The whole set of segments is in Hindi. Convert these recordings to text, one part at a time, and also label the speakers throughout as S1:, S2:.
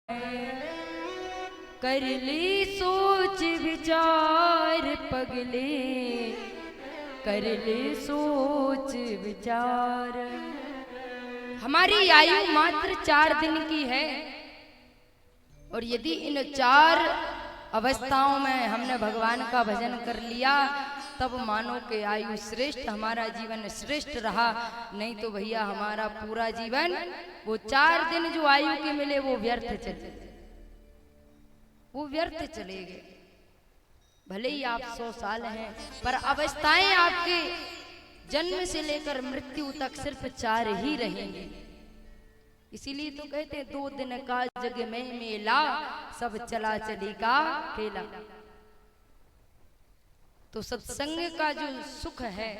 S1: कर ली सोच विचार पगले, कर ली सोच विचार। हमारी आयु मात्र 4 दिन की है और यदि इन 4 अवस्थाओं में हमने भगवान का भजन कर लिया तब मानो के आयु श्रेष्ठ, हमारा जीवन श्रेष्ठ रहा। नहीं तो भैया हमारा पूरा जीवन वो 4 दिन जो आयु के मिले वो व्यर्थ चले, वो व्यर्थ चले गए। भले ही आप 100 साल हैं पर अवस्थाएं आपके जन्म से लेकर मृत्यु तक सिर्फ 4 ही रहेंगे। इसीलिए तो कहते हैं 2 दिन का जग में मेला, सब चला चली का खेला। तो सत्संग का जो सुख है,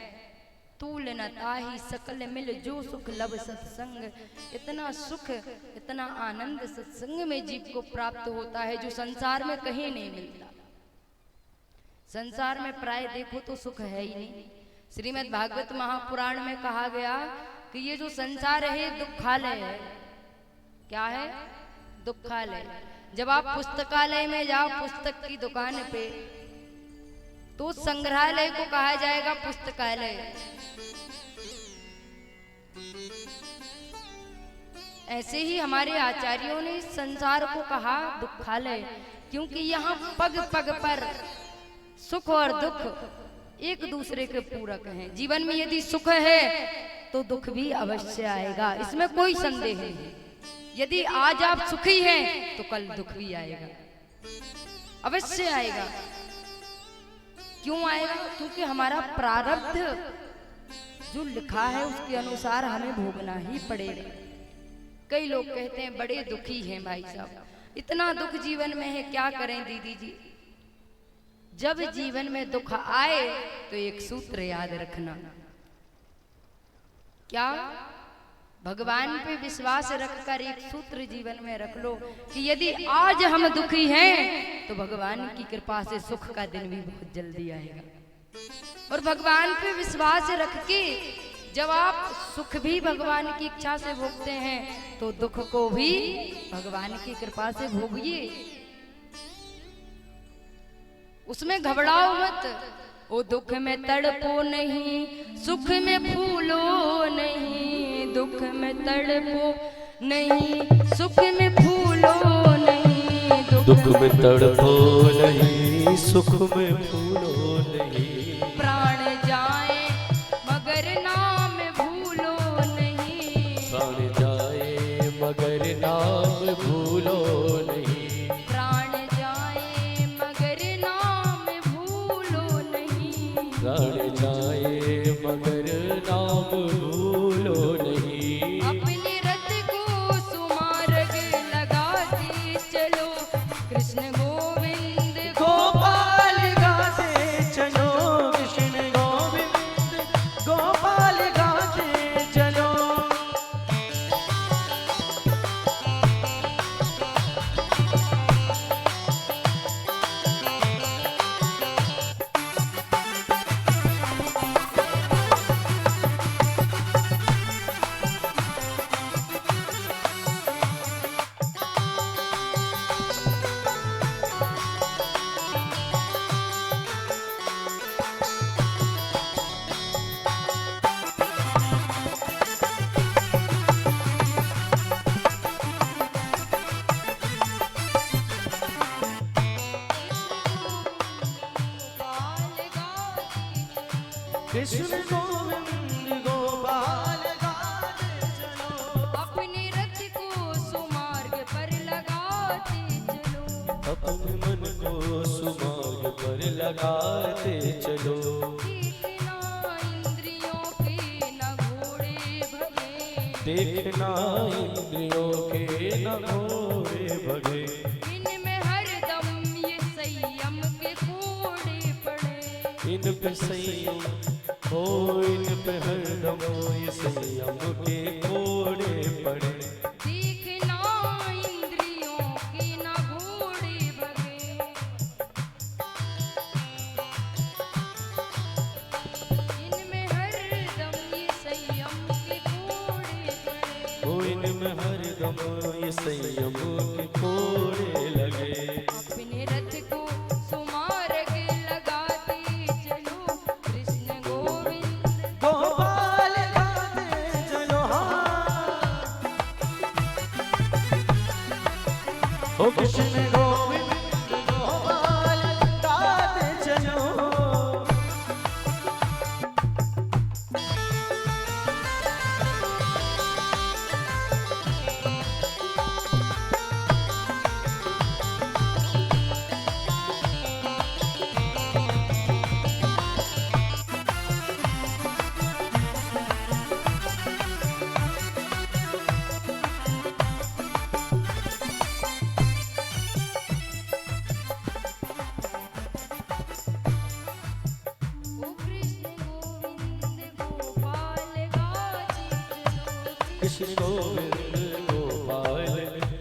S1: तूल न ताहि सकल मिल जो सुख लब सत्संग। इतना सुख, इतना आनंद सत्संग में जीव को प्राप्त होता है जो संसार में कहीं नहीं मिलता। संसार में प्राय देखो तो सुख है ही नहीं। श्रीमद् भागवत महापुराण में कहा गया कि ये जो संसार है दुखालय है। क्या है? दुखालय। जब आप पुस्तकालय में जाओ, पुस्तक की दुकान पे, तो संग्रहालय को कहा जाएगा पुस्तकालय। ऐसे ही हमारे आचार्यों ने संसार को कहा दुखालय, क्योंकि यहाँ पग पग पर सुख और दुख एक दूसरे के पूरक हैं। जीवन में यदि सुख है तो दुख भी अवश्य आएगा, इसमें कोई संदेह नहीं। यदि आज आप सुखी हैं तो कल दुख भी आएगा, अवश्य आएगा। क्यों आएगा? क्योंकि हमारा प्रारब्ध जो लिखा है उसके अनुसार हमें भोगना ही पड़ेगा। कई लोग कहते हैं बड़े दुखी हैं भाई साहब, इतना दुख जीवन में है, क्या करें दीदी जी। जब जीवन में दुख आए तो एक सूत्र याद रखना। क्या? भगवान पे विश्वास रखकर एक सूत्र जीवन में रख लो कि यदि आज हम दुखी हैं तो भगवान की कृपा से सुख का दिन भी बहुत जल्दी आएगा। और भगवान पे विश्वास रख के जब आप सुख भी भगवान की इच्छा से भोगते हैं तो दुख को भी भगवान की कृपा से भोगिए। उसमें घबराओ मत। ओ दुख में तड़पो नहीं, सुख में फूलो नहीं। दुख में तड़पो नहीं, सुख में फूलो नहीं।
S2: दुख में तड़पो नहीं, सुख में फूलो नहीं।
S1: प्राण जाए मगर नाम भूलो नहीं।
S2: प्राण जाए मगर नाम भूलो नहीं।
S1: प्राण जाए मगर नाम भूलो नहीं।
S2: प्राण जाए मगर नाम भूलो नहीं।
S1: अपने रथ को सुमार्ग लगाते चलो, कृष्ण गोविंद
S2: गोपाल गाते चलो। कृष्ण गोविंद गोपाल गाते चलो। कृष्ण गोविंद गोपाल गाते चलो।
S1: अपने रथ को सुमार्ग पर लगाते चलो।
S2: अपने मन को सुमार्ग पर लगाते चलो।
S1: देखना इंद्रियों के न घोड़े भगे।
S2: देखना इंद्रियों के न घोड़े भगे।
S1: इनमें हरदम ये संयम के घोड़े पड़े।
S2: इन पे संयम हो, इन पे हरदम ये संयम के घोड़े पड़े।
S1: देखना इंद्रियों के न घोड़े भगे। इनमें हरदम ये संयम के घोड़े पड़े।
S2: हो इनमें हरदम ये संयम के कोड़े लगे।
S1: अपने रथ को सुमार्ग लगाते चलो कृष्ण गोविंद
S2: गोपाल गाते चलो हाँ, ओ कृष्ण गोविंद गोपाल गाते चलो।
S1: ओ कृष्ण गोविंद गोपाल गाते चलो
S2: कृष्ण गोविंद गोपाल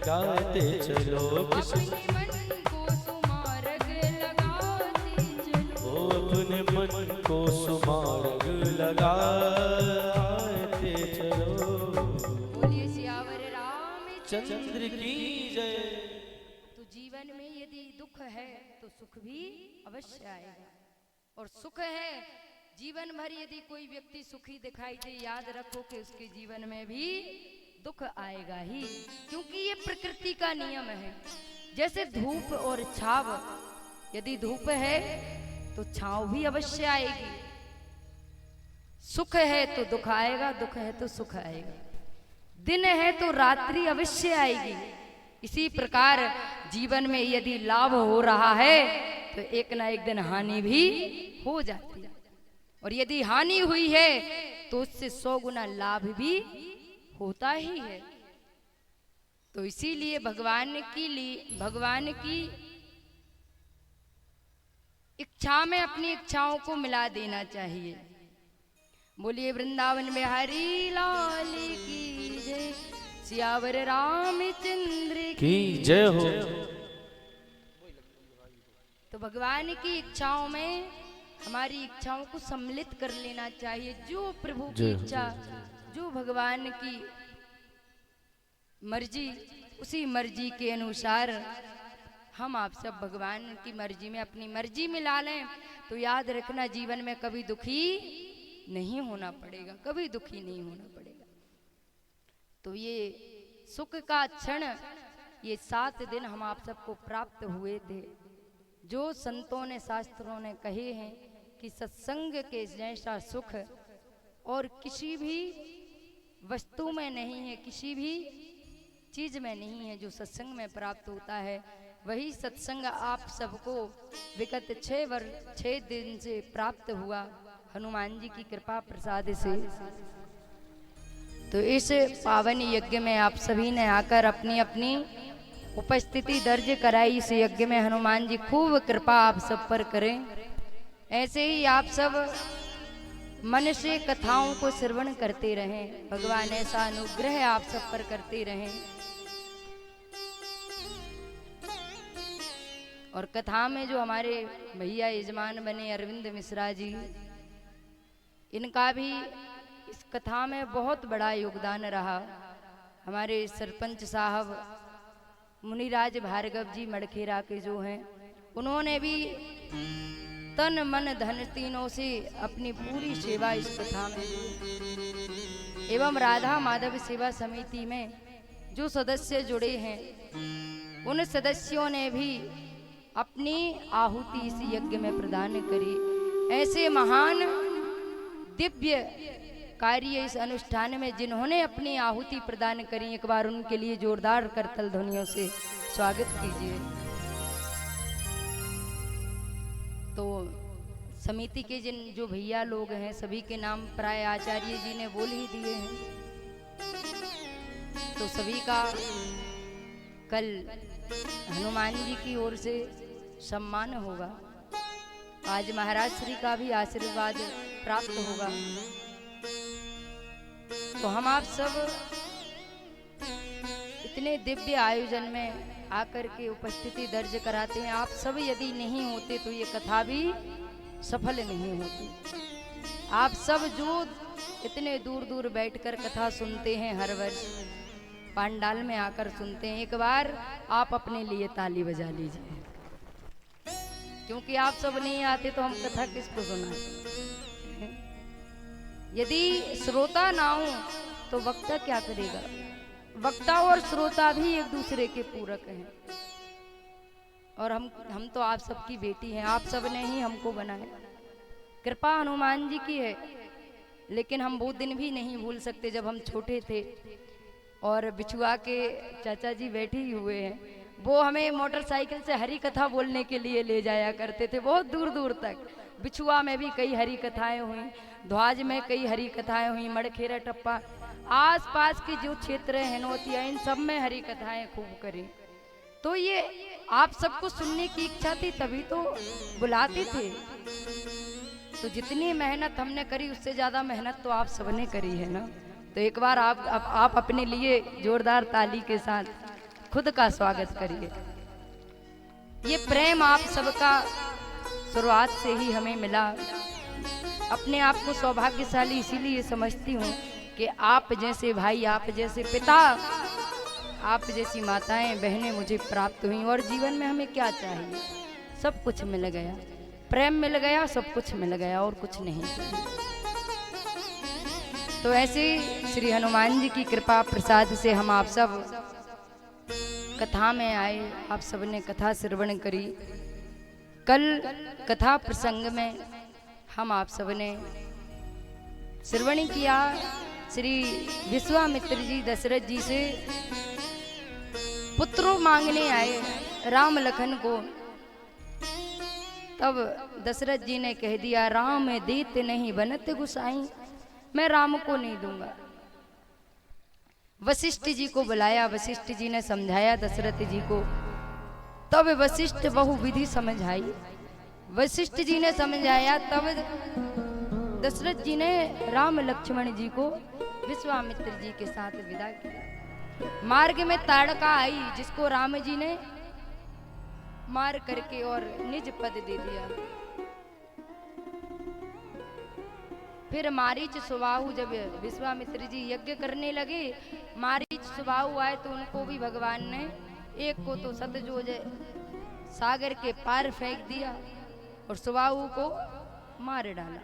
S2: गाते चलो। कृष्ण
S1: अपने मन को सुमार्ग लगाते चलो
S2: ओ अपने मन को सुमार्ग लगाते चलो।
S1: बोलिए सियावर रामचंद्र
S2: चंद्र की जय।
S1: तो जीवन में यदि दुख है तो सुख भी अवश्य आएगा, और सुख है जीवन भर यदि कोई व्यक्ति सुखी दिखाई दे, याद रखो कि उसके जीवन में भी दुख आएगा ही, क्योंकि ये प्रकृति का नियम है। जैसे धूप और छाव, यदि धूप है तो छाव भी अवश्य आएगी, सुख है तो दुख आएगा, दुख है तो सुख आएगा, दिन है तो रात्रि अवश्य आएगी। इसी प्रकार जीवन में यदि लाभ हो रहा है तो एक ना एक दिन हानि भी हो जाती है, और यदि हानि हुई है तो उससे 100 गुना लाभ भी होता ही है। तो इसीलिए भगवान की इच्छा में अपनी इच्छाओं को मिला देना चाहिए। बोलिए वृंदावन बिहारी लाल की जय, सियावर रामचंद्र
S2: की जय हो।
S1: तो भगवान की इच्छाओं में हमारी इच्छाओं को सम्मिलित कर लेना चाहिए। जो प्रभु की
S2: जय हो,
S1: इच्छा,
S2: जय हो।
S1: जो भगवान की मर्जी, उसी मर्जी के अनुसार हम आप सब भगवान की मर्जी में अपनी मर्जी मिला लें तो याद रखना जीवन में कभी दुखी नहीं होना पड़ेगा, कभी दुखी नहीं होना पड़ेगा। तो ये सुख का क्षण, ये 7 दिन हम आप सबको प्राप्त हुए थे, जो संतों ने शास्त्रों ने कहे हैं कि सत्संग के जैसा सुख और किसी भी वस्तु में नहीं है, किसी भी चीज में नहीं है। जो सत्संग में प्राप्त होता है वही सत्संग आप सबको विगत 6 दिन से प्राप्त हुआ हनुमान जी की कृपा प्रसाद से। तो इस पावन यज्ञ में आप सभी ने आकर अपनी अपनी उपस्थिति दर्ज कराई। इस यज्ञ में हनुमान जी खूब कृपा आप सब पर करें। ऐसे ही आप सब मन से कथाओं को श्रवण करते रहें, भगवान ऐसा अनुग्रह आप सब पर करते रहें। और कथा में जो हमारे भैया यजमान बने अरविंद मिश्रा जी, इनका भी इस कथा में बहुत बड़ा योगदान रहा। हमारे सरपंच साहब मुनिराज भार्गव जी मड़खेरा के जो हैं, उन्होंने भी तन मन धन तीनों से अपनी पूरी सेवा इस कथा में दी। एवं राधा माधव सेवा समिति में जो सदस्य जुड़े हैं, उन सदस्यों ने भी अपनी आहुति इस यज्ञ में प्रदान करी। ऐसे महान दिव्य कार्य इस अनुष्ठान में जिन्होंने अपनी आहुति प्रदान करी, एक बार उनके लिए जोरदार करतल ध्वनियों से स्वागत कीजिए। तो समिति के जिन जो भैया लोग हैं, सभी के नाम प्राय आचार्य जी ने बोल ही दिए हैं। तो सभी का कल हनुमान जी की ओर से सम्मान होगा। आज महाराज श्री का भी आशीर्वाद प्राप्त होगा। तो हम आप सब इतने दिव्य आयोजन में आकर के उपस्थिति दर्ज कराते हैं। आप सब यदि नहीं होते तो ये कथा भी सफल नहीं होती। आप सब जो इतने दूर दूर बैठकर कथा सुनते हैं हर वर्ष, पंडाल में आकर सुनते हैं। एक बार आप अपने लिए ताली बजा लीजिए, क्योंकि आप सब नहीं आते तो हम कथा किसको सुना। यदि श्रोता ना हो तो वक्ता क्या करेगा। वक्ता और श्रोता भी एक दूसरे के पूरक हैं। और हम तो आप सबकी बेटी हैं, आप सब ने ही हमको बनाया। कृपा हनुमान जी की है, लेकिन हम वो दिन भी नहीं भूल सकते जब हम छोटे थे और बिछुआ के चाचा जी बैठे ही हुए हैं। वो हमें मोटरसाइकिल से हरी कथा बोलने के लिए ले जाया करते थे, बहुत दूर दूर तक। बिछुआ में भी कई हरी कथाएं हुई, ध्वाज में कई हरी कथाएं हुई, मड़खेरा टप्पा, आस पास के जो क्षेत्र हैं नौतिया, इन सब में हरी कथाएं खूब करी। तो ये आप सबको सुनने की इच्छा थी, तभी तो बुलाते थे। तो जितनी मेहनत हमने करी उससे ज्यादा मेहनत तो आप सबने करी है ना। तो एक बार आप अपने लिए जोरदार ताली के साथ खुद का स्वागत करिए। ये प्रेम आप सबका शुरुआत से ही हमें मिला। अपने आप को सौभाग्यशाली इसीलिए समझती हूँ कि आप जैसे भाई, आप जैसे पिता, आप जैसी माताएं बहनें मुझे प्राप्त हुई। और जीवन में हमें क्या चाहिए, सब कुछ मिल गया, प्रेम मिल गया, सब कुछ मिल गया, और कुछ नहीं। तो ऐसे श्री हनुमान जी की कृपा प्रसाद से हम आप सब कथा में आए, आप सबने कथा श्रवण करी। कल कथा प्रसंग में हम आप सबने श्रवण किया, श्री विश्वामित्र जी दशरथ जी से पुत्रों मांगने आए राम लखन को। तब दशरथ जी ने कह दिया, राम देत नहीं बनत गुसाई, मैं राम को नहीं दूंगा। वशिष्ठ जी को बुलाया, वशिष्ठ जी ने समझाया दशरथ जी को। तब वशिष्ठ बहुविधि समझाई, वशिष्ठ जी ने समझाया। तब दशरथ जी ने राम लक्ष्मण जी को विश्वामित्र जी के साथ विदा किया। मार्ग में ताड़का आई, जिसको राम जी ने मार करके और निज पद दे दिया। फिर मारीच सुबाहु, जब विश्वामित्र जी यज्ञ करने लगे, मारीच सुबाहु आए तो उनको भी भगवान ने, एक को तो सतजोज सागर के पार फेंक दिया और सुबाहु को मार डाला।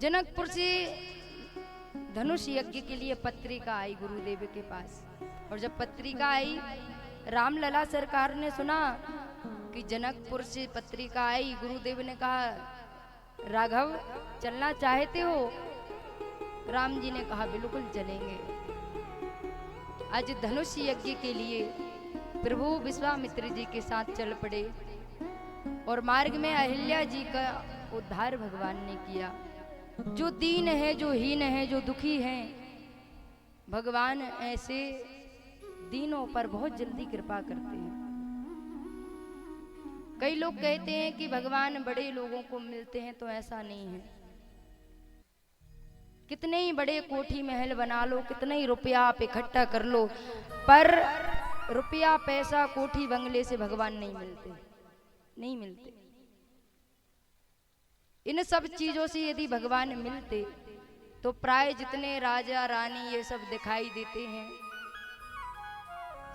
S1: जनकपुर से धनुष यज्ञ के लिए पत्रिका आई गुरुदेव के पास, और जब पत्रिका आई, रामलला सरकार ने सुना कि जनकपुर से पत्रिका आई। गुरुदेव ने कहा, राघव चलना चाहते हो? राम जी ने कहा, बिल्कुल चलेंगे। आज धनुष यज्ञ के लिए प्रभु विश्वामित्र जी के साथ चल पड़े, और मार्ग में अहिल्या जी का उद्धार भगवान ने किया। जो दीन है, जो हीन है, जो दुखी हैं, भगवान ऐसे दीनों पर बहुत जल्दी कृपा करते हैं। कई लोग कहते हैं कि भगवान बड़े लोगों को मिलते हैं, तो ऐसा नहीं है। कितने ही बड़े कोठी महल बना लो, कितने ही रुपया आप इकट्ठा कर लो, पर रुपया पैसा कोठी बंगले से भगवान नहीं मिलते, नहीं मिलते। इन सब चीजों से यदि भगवान मिलते तो प्राय जितने राजा रानी ये सब दिखाई देते हैं,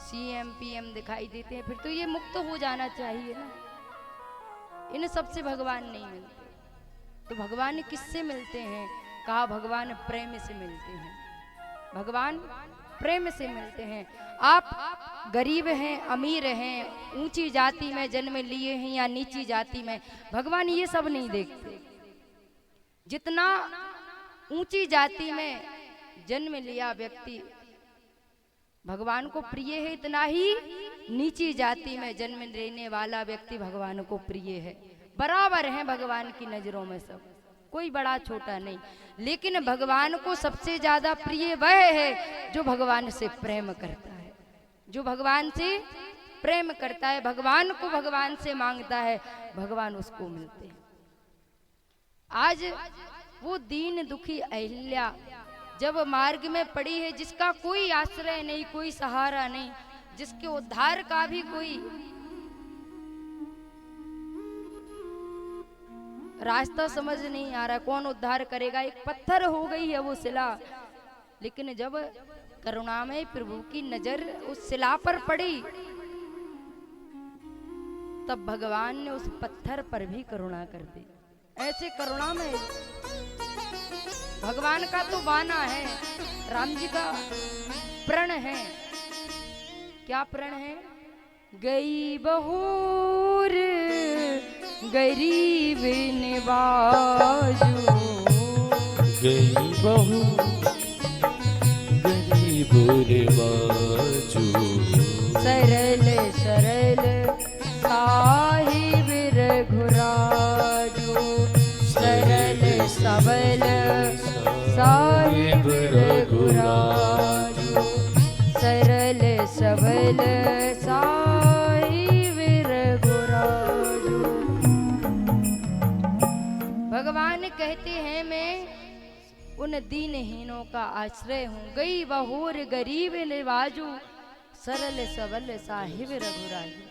S1: सीएम पीएम दिखाई देते हैं, फिर तो ये मुक्त हो जाना चाहिए ना। इन सब से भगवान नहीं मिलते। तो भगवान किससे मिलते हैं? कहा, भगवान प्रेम से मिलते हैं। भगवान प्रेम से मिलते हैं। आप गरीब हैं, अमीर हैं, ऊंची जाति में जन्म लिए हैं या नीची जाति में, भगवान ये सब नहीं देखते। जितना ऊंची जाति में जन्म लिया व्यक्ति भगवान को प्रिय है, इतना ही नीची जाति में जन्म लेने वाला व्यक्ति भगवान को प्रिय है। बराबर है भगवान की नजरों में सब, कोई बड़ा छोटा नहीं। लेकिन भगवान को सबसे ज्यादा प्रिय वह है जो भगवान से प्रेम करता है, जो भगवान से प्रेम करता है, भगवान को भगवान से मांगता है, भगवान उसको मिलते हैं। आज वो दीन दुखी अहिल्या जब मार्ग में पड़ी है, जिसका कोई आश्रय नहीं, कोई सहारा नहीं, जिसके उद्धार का भी कोई रास्ता समझ नहीं आ रहा, कौन उद्धार करेगा। एक पत्थर हो गई है वो शिला, लेकिन जब करुणामय प्रभु की नजर उस शिला पर पड़ी, तब भगवान ने उस पत्थर पर भी करुणा कर दी। ऐसे करुणामय भगवान का तो बाना है, राम जी का प्रण है। क्या प्रण है? गई बहूर गरीब निवाजू,
S2: गई बहू गरीब निवाजू,
S1: सरल सरल साहिब रघुराजू, सरल सबल साहिब रघुराजू, सरल सबल साहिब रघुराजू। भगवान कहते हैं मैं उन दीनहीनों का आश्रय हूँ। गई बहूर गरीब निवाजू, सरल सबल साहिब रघुराजू।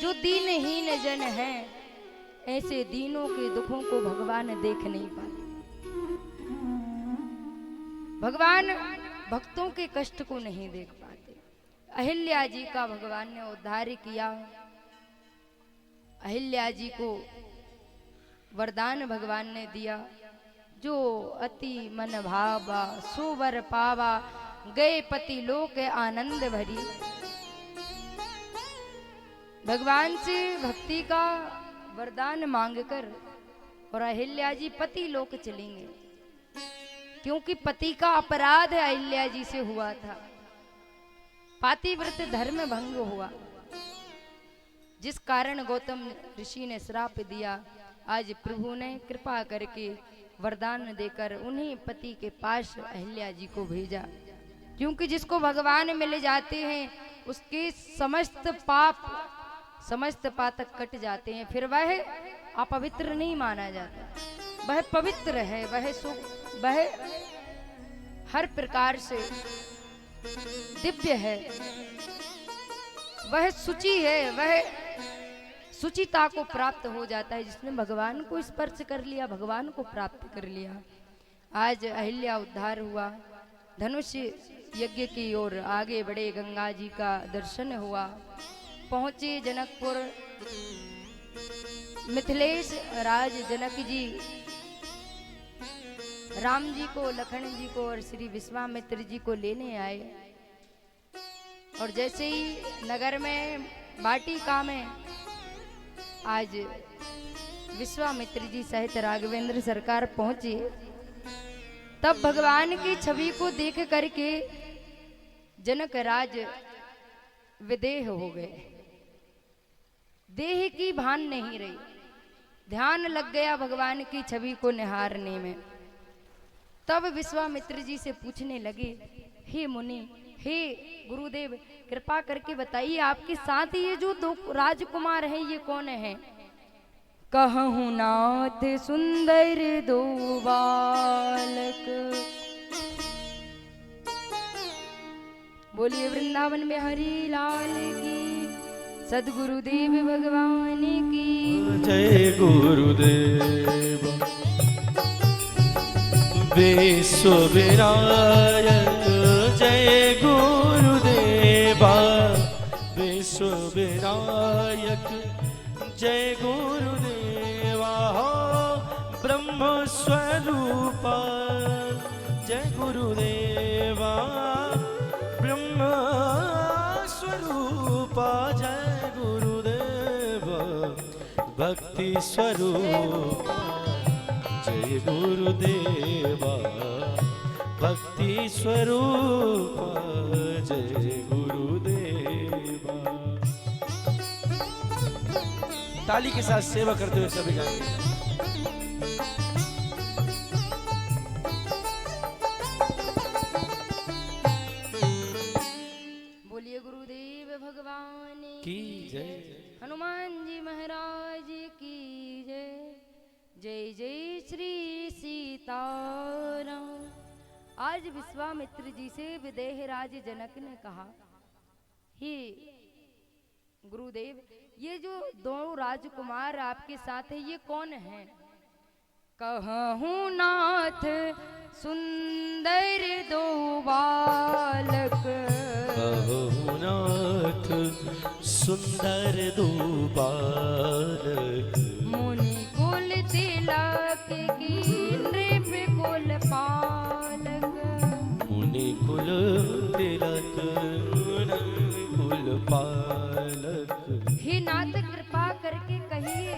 S1: जो दीनहीन जन हैं, ऐसे दीनों के दुखों को भगवान देख नहीं पाते। भगवान भक्तों के कष्ट को नहीं देख पाते। अहिल्या जी का भगवान ने उद्धार किया। अहिल्या जी को वरदान भगवान ने दिया, जो अति मन भावा सुवर पावा, गए पति लोक आनंद भरी। भगवान से भक्ति का वरदान मांगकर और अहिल्या जी पति लोक चलेंगे, क्योंकि पति का अपराध अहिल्या जी से हुआ था। पातिव्रत धर्म भंग हुआ, जिस कारण गौतम ऋषि ने श्राप दिया। आज प्रभु ने कृपा करके वरदान देकर उन्हीं पति के पास अहिल्या जी को भेजा, क्योंकि जिसको भगवान मिल जाते हैं उसके समस्त पाप समस्त पातक कट जाते हैं। फिर वह अपवित्र नहीं माना जाता, वह पवित्र है, वह हर प्रकार से दिव्य है, वह शुचि है, वह शुचिता को प्राप्त हो जाता है। जिसने भगवान को स्पर्श कर लिया, भगवान को प्राप्त कर लिया। आज अहिल्या उद्धार हुआ, धनुष यज्ञ की ओर आगे बढ़े, गंगा जी का दर्शन हुआ, पहुंचे जनकपुर। मिथिलेश राज जनक जी राम जी को, लखन जी को और श्री विश्वामित्र जी को लेने आए। और जैसे ही नगर में वाटिका में आज विश्वामित्र जी सहित राघवेंद्र सरकार पहुंचे, तब भगवान की छवि को देख करके जनक राज विदेह हो गए। देह की भान नहीं रही, ध्यान लग गया भगवान की छवि को निहारने में। तब विश्वामित्र जी से पूछने लगे, हे मुनि, हे गुरुदेव, कृपा करके बताइए आपके साथ ये जो दो राजकुमार हैं ये कौन है? कहूँ नाथ सुंदर दो बालक, बोलिए वृंदावन में हरि लाल की, सदगुरुदेव भगवान की
S2: जय गुरुदेव। विश्व विनायक जय गुरुदेवा, विश्व विनायक जय गुरुदेवा। ब्रह्म स्वरूपा जय गुरुदेवा, ब्रह्म स्वरूपा जय गुरुदेवा। भक्ति स्वरूपा जय गुरुदेवा, भक्ति स्वरूपा जय गुरुदेवा। ताली के साथ सेवा करते हुए सभी जाएंगे।
S1: बोलिए गुरुदेव भगवान
S2: की जय,
S1: हनुमान जी महाराज की जय। जय जय श्री सीताराम। आज विश्वामित्र जी से विदेहराज जनक ने कहा, हे गुरुदेव, ये जो दो राजकुमार आपके साथ है ये कौन है? कहूँ नाथ सुंदर
S2: कहो नाथ सुंदर दो बालक।
S1: मुनि कुल तिलक की नृप कुल पालक।
S2: मुनि कुल तिलक नृप कुल पालक।
S1: हे नाथ कृपा करके कहिए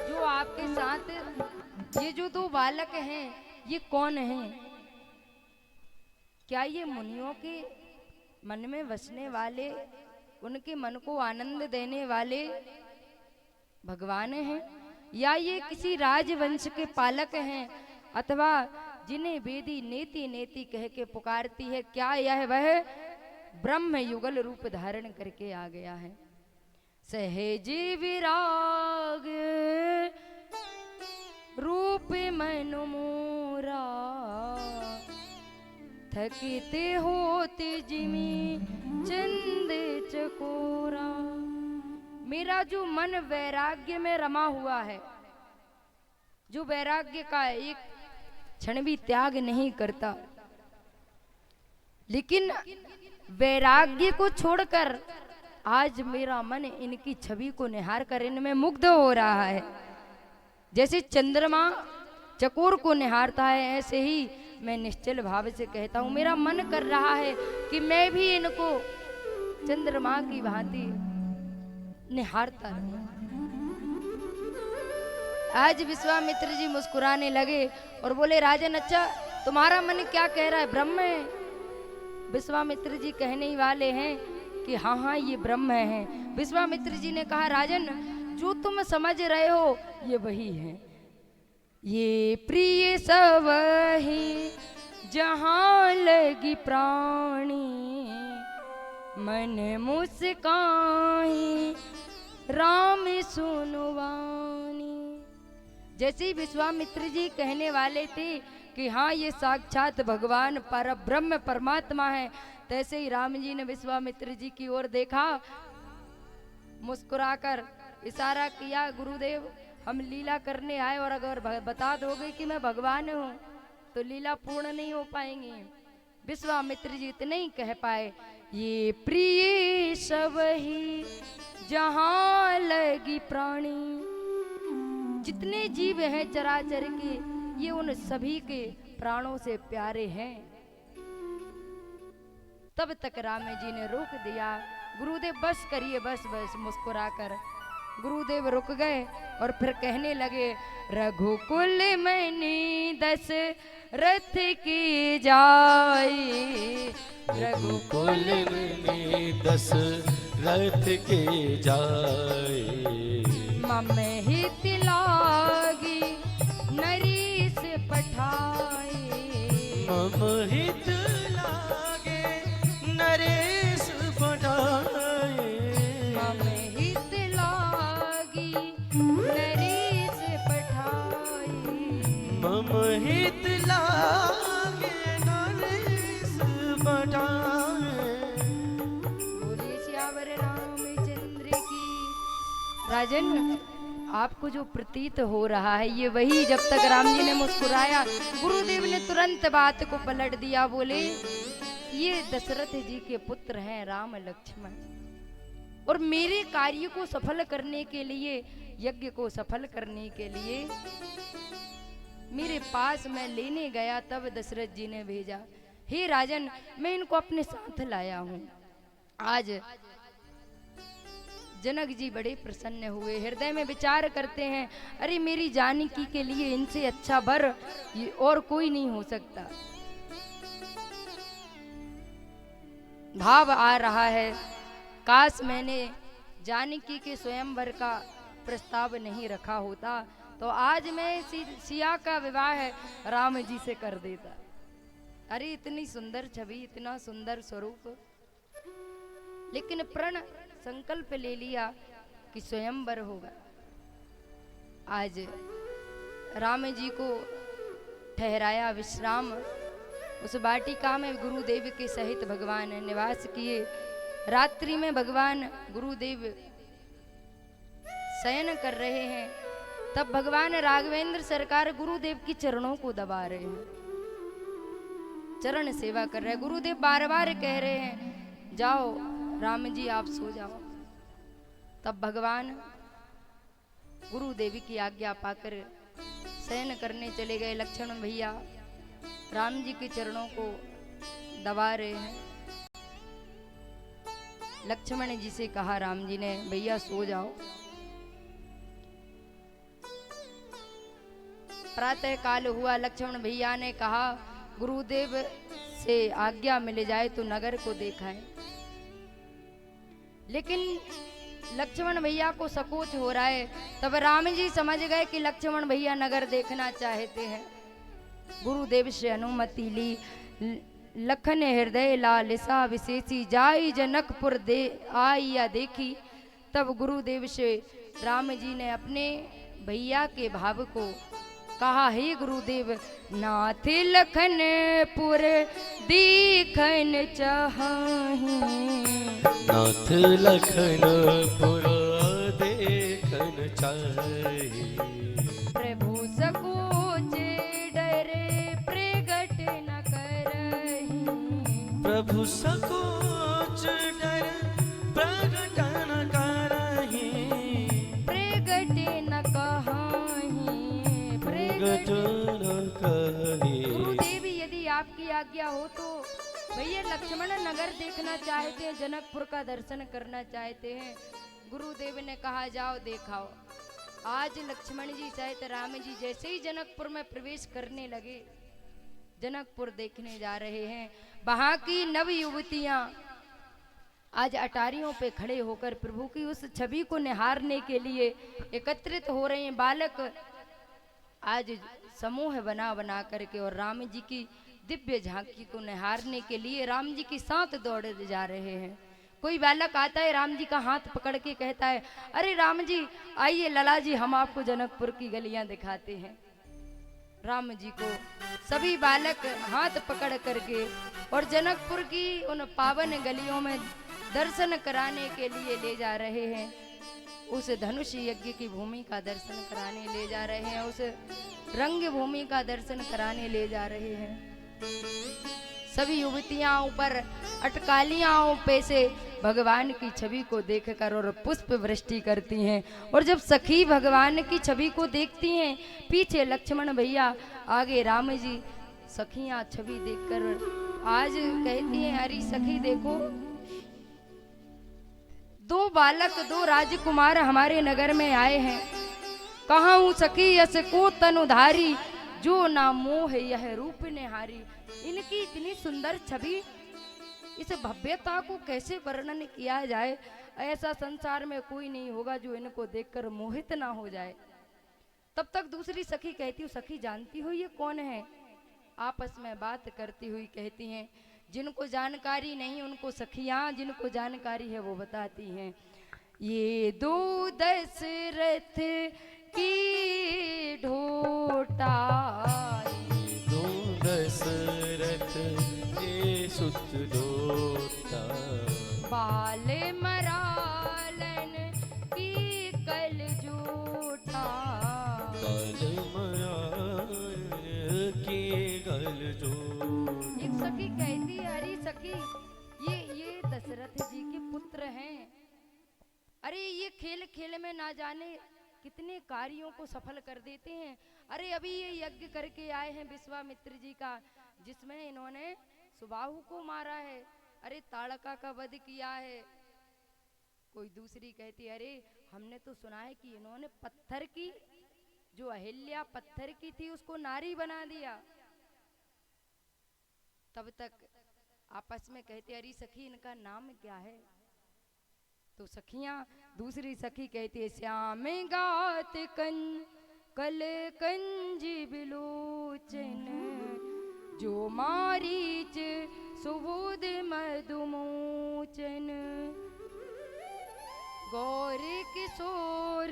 S1: जो आपके साथ ये जो दो बालक हैं ये कौन हैं? क्या ये मुनियों के मन में बसने वाले, उनके मन को आनंद देने वाले भगवान हैं, या ये किसी राजवंश के पालक हैं, अथवा जिन्हें वेदी नेति नेति कह के पुकारती है, क्या यह वह ब्रह्म युगल रूप धारण करके आ गया है? सहज विराग रूप मन मोरा, थकित होते जिमी चंद चकोरा। मेरा जो मन वैराग्य में रमा हुआ है, जो वैराग्य का एक क्षण भी त्याग नहीं करता, लेकिन वैराग्य को छोड़कर आज मेरा मन इनकी छवि को निहार कर इनमें मुग्ध हो रहा है। जैसे चंद्रमा चकोर को निहारता है, ऐसे ही मैं निश्चल भाव से कहता हूँ, मेरा मन कर रहा है कि मैं भी इनको चंद्रमा की भांति निहारता रहूं। आज विश्वामित्र जी मुस्कुराने लगे और बोले, राजन अच्छा तुम्हारा मन क्या कह रहा है? ब्रह्म है। विश्वामित्र जी कहने ही वाले हैं कि हाँ हाँ ये ब्रह्म है। विश्वामित्र जी ने कहा, राजन जो तुम समझ रहे हो ये वही है। ये प्रिय सब ही जहाँ लगी प्राणी, मन मुस्काही राम सुनवानी। जैसे ही विश्वामित्र जी कहने वाले थे कि हाँ ये साक्षात भगवान पर ब्रह्म परमात्मा है, तैसे ही राम जी ने विश्वामित्र जी की ओर देखा, मुस्कुराकर इशारा किया, गुरुदेव हम लीला करने आए और अगर बता दोगे कि मैं भगवान हूँ तो लीला पूर्ण नहीं हो पाएंगी। विश्वामित्र जी इतने ही कह पाए, ये प्रिय सब ही जहाँ लगी प्राणी। जितने जीव हैं चराचर के, ये उन सभी के प्राणों से प्यारे हैं। तब तक राम जी ने रोक दिया, गुरुदेव बस करिए, बस बस। मुस्कुराकर गुरुदेव रुक गए और फिर कहने लगे, रघुकुल मनि दशरथ की जाई,
S2: रघुकुल मनि दशरथ की जाई।
S1: मम हित लागी नरेश पठाई,
S2: मम हित लागे नरेश पठाई।
S1: मम हित लागी नरेश पठाई,
S2: मम हित लागे नरेश पठाई।
S1: बोलिए सियावर रामचंद्र की। राजन आपको जो प्रतीत हो रहा है ये वही, जब तक राम जी ने मुस्कुराया गुरुदेव ने तुरंत बात को पलट दिया, बोले ये दशरथ जी के पुत्र हैं राम लक्ष्मण, और मेरे कार्य को सफल करने के लिए, यज्ञ को सफल करने के लिए मेरे पास मैं लेने गया, तब दशरथ जी ने भेजा। हे राजन मैं इनको अपने साथ लाया हूं। आज जनक जी बड़े प्रसन्न हुए, हृदय में विचार करते हैं, अरे मेरी जानकी के लिए इनसे अच्छा वर और कोई नहीं हो सकता। भाव आ रहा है, काश मैंने जानकी के स्वयंवर का प्रस्ताव नहीं रखा होता तो आज मैं सिया का विवाह राम जी से कर देता। अरे इतनी सुंदर छवि, इतना सुंदर स्वरूप, लेकिन प्रण संकल्प ले लिया कि स्वयंवर होगा। आज राम जी को ठहराया विश्राम, उस वाटिका में गुरुदेव के सहित भगवान निवास किए। रात्रि में भगवान गुरुदेव शयन कर रहे हैं, तब भगवान राघवेंद्र सरकार गुरुदेव की चरणों को दबा रहे हैं। चरण सेवा कर रहे हैं। गुरुदेव बार बार कह रहे हैं जाओ राम जी आप सो जाओ। तब भगवान गुरुदेव की आज्ञा पाकर शयन करने चले गए। लक्ष्मण भैया राम जी के चरणों को दबा रहे हैं। लक्ष्मण जी से कहा राम जी ने, भैया सो जाओ। प्रातः काल हुआ, लक्ष्मण भैया ने कहा गुरुदेव से आज्ञा मिल जाए तो नगर को देखाएं। लेकिन लक्ष्मण भैया को संकोच हो रहा है। तब राम जी समझ गए कि लक्ष्मण भैया नगर देखना चाहते हैं। गुरुदेव से अनुमति ली। लखन हृदय लालिसा विशेषी जाई जनकपुर दे आई या देखी। तब गुरुदेव से राम जी ने अपने भैया के भाव को कहा, हे गुरुदेव नाथ लखनपुर दीखन चाहि।
S2: नाथ लखनपुर देखन चाहि।
S1: प्रभु सकोच डरे प्रगट न करहि।
S2: प्रभु सकोच डर प्रगट न करहि।
S1: प्रगट न कहहि।
S2: प्रगट न करहि।
S1: गुरुदेव यदि आपकी आज्ञा हो तो भैया लक्ष्मण नगर देखना चाहते हैं, जनकपुर का दर्शन करना चाहते हैं। गुरुदेव ने कहा जाओ देखाओ। आज लक्ष्मण जी सहित राम जी जैसे ही जनकपुर में प्रवेश करने लगे, जनकपुर देखने जा रहे हैं। वहां की नव युवतियां आज अटारियों पे खड़े होकर प्रभु की उस छवि को निहारने के लिए एकत्रित हो रहे हैं। बालक आज समूह बना बना करके और राम जी की दिव्य झांकी को निहारने के लिए राम जी के साथ दौड़ जा रहे हैं। कोई बालक आता है, राम जी का हाथ पकड़ के कहता है, अरे राम जी आइए लला जी हम आपको जनकपुर की गलियां दिखाते हैं। राम जी को सभी बालक हाथ पकड़ करके और जनकपुर की उन पावन गलियों में दर्शन कराने के लिए ले जा रहे हैं। उस धनुष यज्ञ की भूमि का दर्शन कराने ले जा रहे हैं। उस रंग भूमि का दर्शन कराने ले जा रहे हैं। सभी युवतियां ऊपर अटकालियां पे से भगवान की छवि को देखकर और पुष्प वृष्टि करती हैं। और जब सखी भगवान की छवि को देखती हैं, पीछे लक्ष्मण भैया आगे राम जी, सखियां छवि देखकर आज कहती हैं, अरे सखी देखो दो बालक दो राजकुमार हमारे नगर में आए हैं। कहाँ हूँ सखी यस को तनुधारी, जो ना मोह यह रूप निहारी। इनकी इतनी सुंदर छवि, इस भव्यता को कैसे वर्णन किया जाए। ऐसा संसार में कोई नहीं होगा जो इनको देखकर मोहित ना हो जाए। तब तक दूसरी सखी कहती हूँ, सखी जानती हो ये कौन है? आपस में बात करती हुई कहती हैं, जिनको जानकारी नहीं उनको सखियां, जिनको जानकारी है वो बताती हैं। ये दो दशरथ की ढोटा,
S2: दो दशरथ के सुत ढोटा।
S1: बाल मरालन की कल जूठा।
S2: बाल मरालन की कल जूठा।
S1: एक सखी कहती है, अरे सखी ये दशरथ जी के पुत्र हैं। अरे ये खेल खेल में ना जाने कितने कार्यों को सफल कर देते हैं। अरे अभी ये यज्ञ करके आए हैं विश्वामित्र जी का, जिसमें इन्होंने सुबाहु को मारा है। अरे ताड़का का वध किया है। कोई दूसरी कहती, अरे हमने तो सुना है कि इन्होंने पत्थर की, जो अहिल्या पत्थर की थी उसको नारी बना दिया। तब तक आपस में कहते, अरे सखी इनका नाम क्या है? तो सखियां, दूसरी सखी कहती है, श्याम गात कल कंजी बिलोचन, जो मारीच सुबोध मधुमोचन, गौर किशोर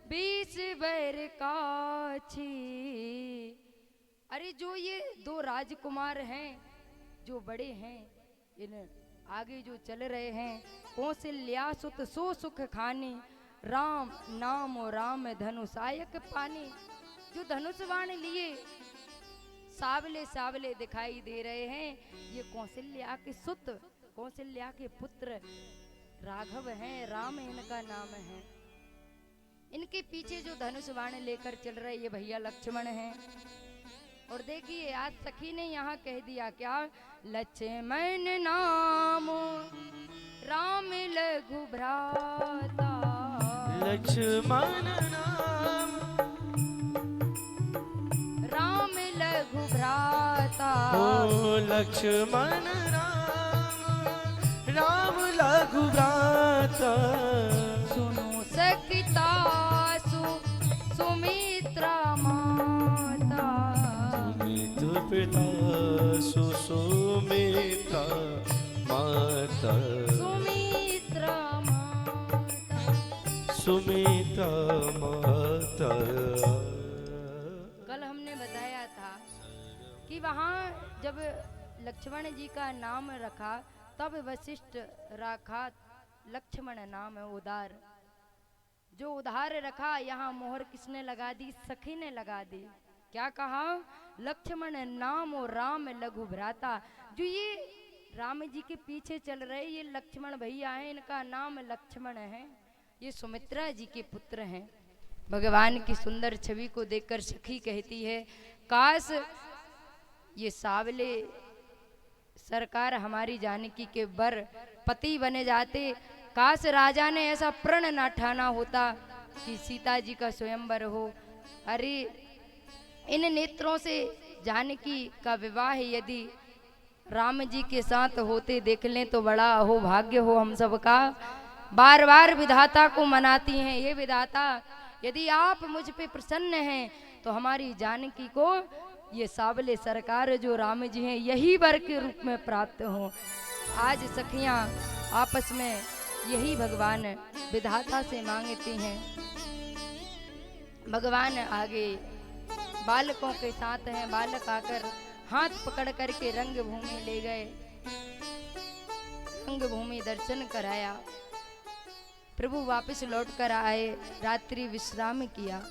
S1: 20 वर काछी। अरे जो ये दो राजकुमार हैं, जो बड़े हैं, इन आगे जो चल रहे हैं, कौशल्या सुत सो सुख खानी, राम नाम और राम धनुषायक पानी। जो धनुष बाण लिए सावले सावले दिखाई दे रहे हैं, ये कौशल्या के सुत, कौशल्या के पुत्र राघव हैं, राम इनका नाम है। इनके पीछे जो धनुष बाण लेकर चल रहे ये भैया लक्ष्मण हैं। और देखिए आज सखी ने यहाँ कह दिया क्या, लक्ष्मण नाम राम लघु भ्राता,
S2: लक्ष्मण नाम
S1: राम लघु भ्राता,
S2: ओ लक्ष्मण राम लघु भ्राता,
S1: सुनो सखिता सुमित्रा माता,
S2: सुमित पिता सुमित्रा माता,
S1: सुमित्रा माता,
S2: सुमित्रा माता।
S1: कल हमने बताया था कि वहाँ जब लक्ष्मण जी का नाम रखा तब वशिष्ठ रखा लक्ष्मण नाम है उदार, जो उधार रखा यहाँ मोहर किसने लगा दी, सखी ने लगा दी। क्या कहा, लक्ष्मण नाम और राम लघु भ्राता। जो ये राम जी के पीछे चल रहे ये लक्ष्मण भैया हैं, इनका नाम लक्ष्मण है, ये सुमित्रा जी के पुत्र हैं। भगवान की सुंदर छवि को देखकर सखी कहती है, काश ये सावले सरकार हमारी जानकी के बर पति बने जाते, काश राजा ने ऐसा प्रण न ठाना होता कि सीता जी का स्वयंवर हो। अरे इन नेत्रों से जानकी का विवाह यदि राम जी के साथ होते देख लें तो बड़ा अहोभाग्य हो हम सबका। बार बार विधाता को मनाती हैं, ये विधाता यदि आप मुझ पे प्रसन्न हैं तो हमारी जानकी को ये सावले सरकार जो राम जी हैं यही वर के रूप में प्राप्त हो। आज सखियां आपस में यही भगवान विधाता से मांगती हैं। भगवान आगे बालकों के साथ हैं, बालक आकर हाथ पकड़ करके रंग भूमि ले गए, रंग भूमि दर्शन कराया, प्रभु वापस लौट कर आए, रात्रि विश्राम किया।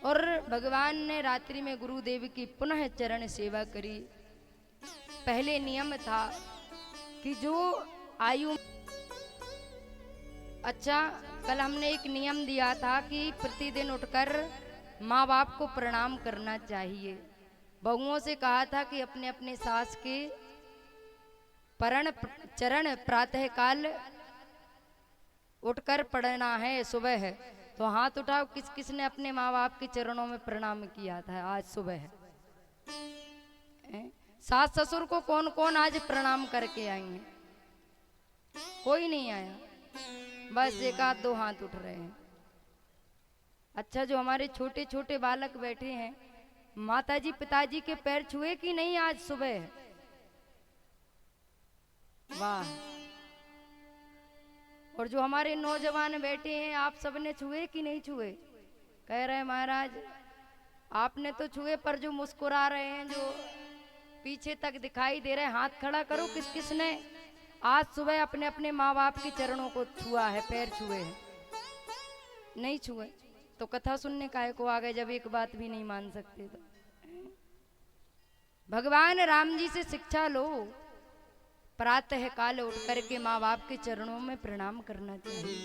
S1: और भगवान ने रात्रि में गुरुदेव की पुनः चरण सेवा करी। पहले नियम था कि जो आयु, अच्छा कल हमने एक नियम दिया था कि प्रतिदिन उठकर माँ बाप को प्रणाम करना चाहिए। बहुओं से कहा था कि अपने अपने सास के चरण प्रातः काल उठकर पढ़ना है सुबह है। तो हाथ उठाओ, किस किस ने अपने माँ बाप के चरणों में प्रणाम किया था आज सुबह है? सास ससुर को कौन कौन आज प्रणाम करके आएंगे? कोई नहीं आया, बस एक आध दो हाथ उठ रहे हैं। अच्छा जो हमारे छोटे छोटे बालक बैठे हैं, माताजी पिताजी के पैर छुए कि नहीं आज सुबह? वाह। और जो हमारे नौजवान बैठे हैं आप सबने छुए कि नहीं छुए? कह रहे हैं महाराज आपने तो छुए, पर जो मुस्कुरा रहे हैं, जो पीछे तक दिखाई दे रहे हैं, हाथ खड़ा करो किस किस ने आज सुबह अपने अपने माँ बाप के चरणों को छुआ है, पैर छुए हैं? नहीं छुए तो कथा सुनने काहे को आ गए जब एक बात भी नहीं मान सकते? तो भगवान राम जी से शिक्षा लो, प्रातः काल उठ करके माँ बाप के चरणों में प्रणाम करना चाहिए।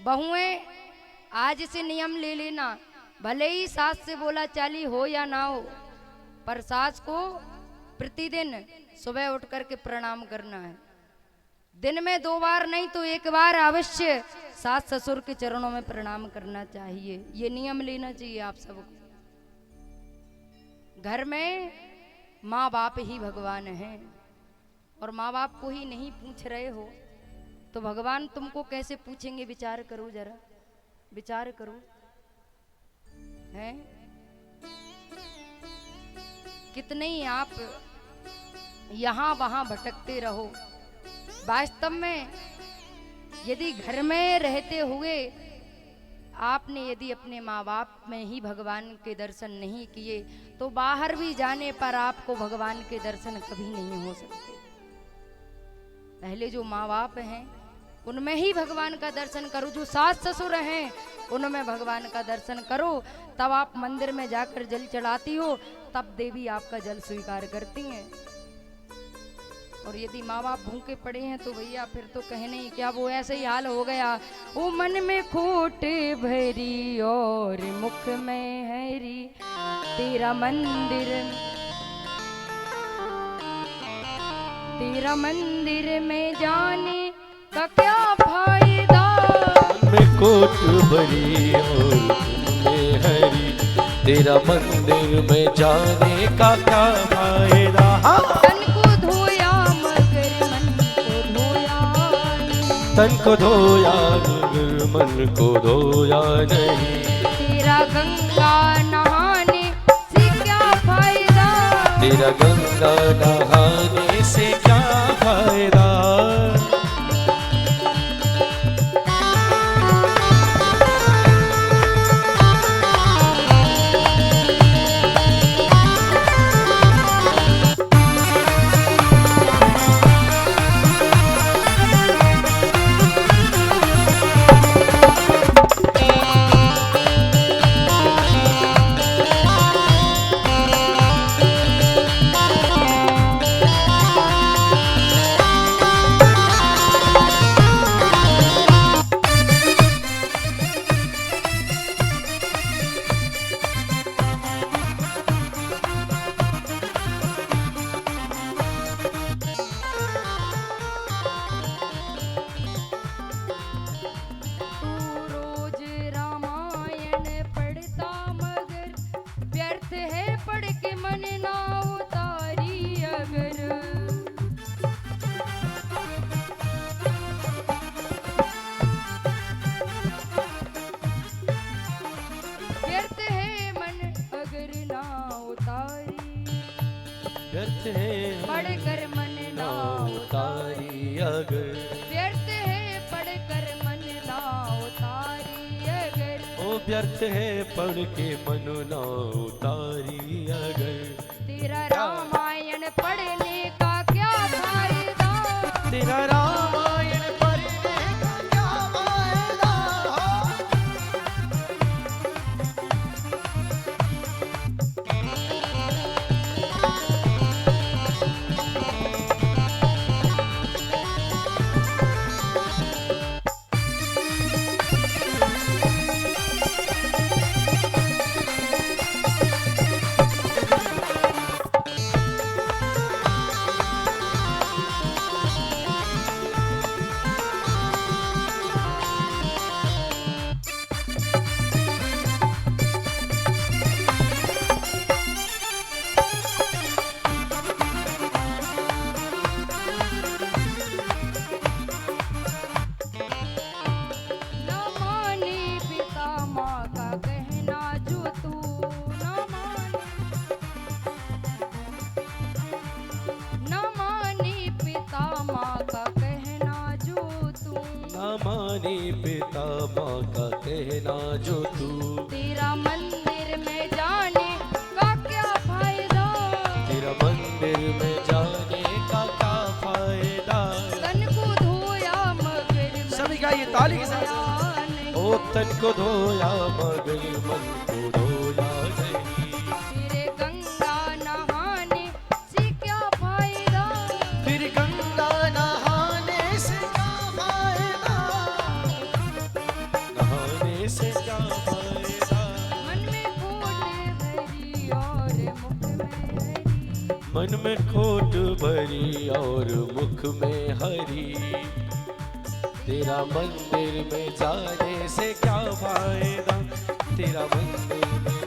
S1: बहुएं आज से नियम ले लेना, भले ही सास से बोला चाली हो या ना हो, पर सास को प्रतिदिन सुबह उठ करके प्रणाम करना है। दिन में 2 बार नहीं तो 1 बार अवश्य सास ससुर के चरणों में प्रणाम करना चाहिए। ये नियम लेना चाहिए आप सबको। घर में माँ बाप ही भगवान हैं, और माँ बाप को ही नहीं पूछ रहे हो तो भगवान तुमको कैसे पूछेंगे? विचार करो, जरा विचार करो। हैं कितने ही आप यहाँ वहाँ भटकते रहो। वास्तव में यदि घर में रहते हुए आपने यदि अपने माँ बाप में ही भगवान के दर्शन नहीं किए तो बाहर भी जाने पर आपको भगवान के दर्शन कभी नहीं हो सकते। पहले जो माँ बाप हैं उनमें ही भगवान का दर्शन करो। जो सास ससुर हैं उनमें भगवान का दर्शन करो, तब आप मंदिर में जाकर जल चढ़ाती हो, तब देवी आपका जल स्वीकार करती हैं। और यदि माँ बाप भूखे पड़े हैं तो भैया फिर तो कहने ही क्या, वो ऐसे ही हाल हो गया। वो मन में खोट भरी और मुख में हरी, तेरा मंदिर में जाने का क्या फायदा।
S2: में कोट भरी और में हरी, तेरा मंदिर में जाने का क्या फायदा।
S1: तन को धोया मगर मन को धोया नहीं,
S2: तन को धोया मगर मन को धोया नहीं,
S1: तेरा गंगा नहाने से क्या फायदा।
S2: तेरा गंगा नहाने से क्या फायदा। व्यर्थ है
S1: पढ़कर मन ना
S2: उतारी अगर,
S1: व्यर्थ है पढ़कर मन ना उतारी अगर,
S2: ओ व्यर्थ है पढ़ के मन ना उतारी अगर,
S1: तेरा रामायण पढ़ने का क्या फायदा।
S2: तेरा रामायण पढ़ने का क्या फायदा। माने पिता माँ का कहना जो तू,
S1: तेरा मंदिर में जाने का क्या फायदा।
S2: तेरा मंदिर में जाने का क्या फायदा।
S1: तन को धोया मगर
S2: सभी का ये ताली के साथ, ओ तन को धोया मगर मन को धोया नहीं,
S1: तेरे गंगा नहाने से क्या फायदा।
S2: फिर गंगा नहाने से क्या फायदा। नहाने से क्या फायदा।
S1: मन में खोट भरी और मुख में हरी,
S2: मन में खोट भरी और मुख में हरी, तेरा मंदिर में जाने से क्या फायदा। तेरा मंदिर में